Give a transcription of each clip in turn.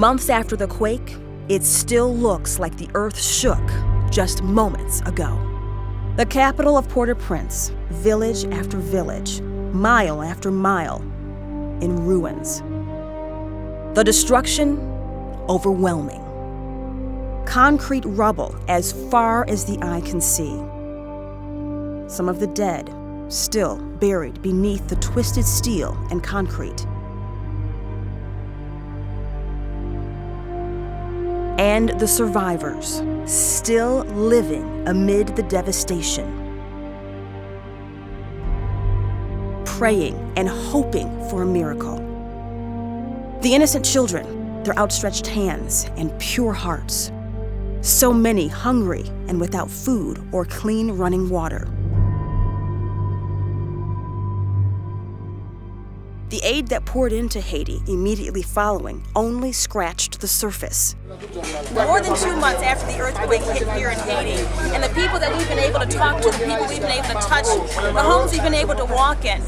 Months after the quake, it still looks like the earth shook just moments ago. The capital of Port-au-Prince, village after village, mile after mile, in ruins. The destruction, overwhelming. Concrete rubble as far as the eye can see. Some of the dead still buried beneath the twisted steel and concrete. And the survivors still living amid the devastation, praying and hoping for a miracle. The innocent children, their outstretched hands and pure hearts. So many hungry and without food or clean running water. The aid that poured into Haiti immediately following only scratched the surface. More than 2 months after the earthquake hit here in Haiti, and the people that we've been able to talk to, the people we've been able to touch, the homes we've been able to walk in,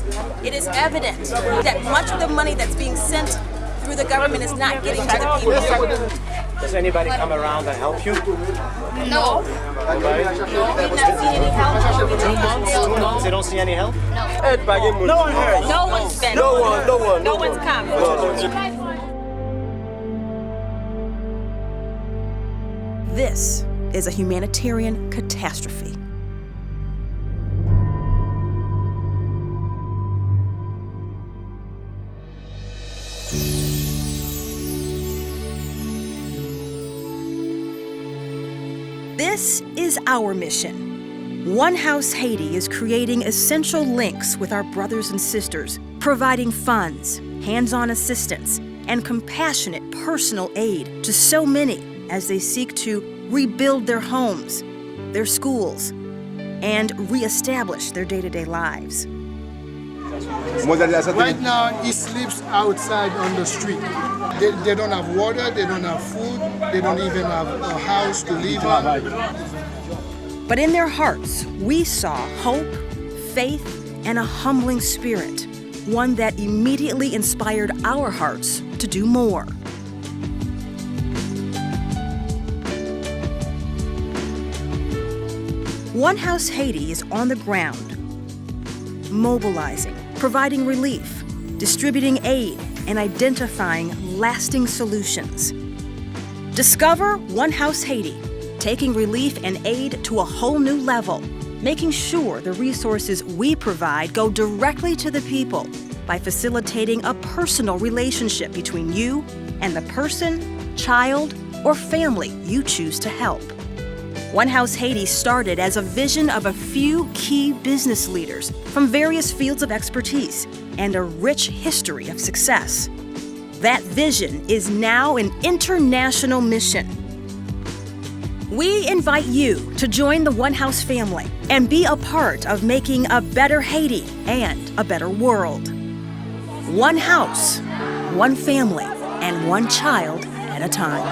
it is evident that much of the money that's being sent through the government is not getting to the people. Does anybody come around and help you? No. Nobody? We've not seen any help. 2 months? 2 months? You don't see any help? No one heard. No one's been. No one's come. This is a humanitarian catastrophe. This is our mission. One House Haiti is creating essential links with our brothers and sisters, providing funds, hands-on assistance, and compassionate personal aid to so many as they seek to rebuild their homes, their schools, and reestablish their day-to-day lives. Right now, he sleeps outside on the street. They don't have water, they don't have food, they don't even have a house to live on. But in their hearts, we saw hope, faith, and a humbling spirit, one that immediately inspired our hearts to do more. One House Haiti is on the ground, mobilizing, providing relief, distributing aid, and identifying lasting solutions. Discover One House Haiti, taking relief and aid to a whole new level, making sure the resources we provide go directly to the people by facilitating a personal relationship between you and the person, child, or family you choose to help. One House Haiti started as a vision of a few key business leaders from various fields of expertise and a rich history of success. That vision is now an international mission. We invite you to join the One House family and be a part of making a better Haiti and a better world. One house, one family, and one child at a time.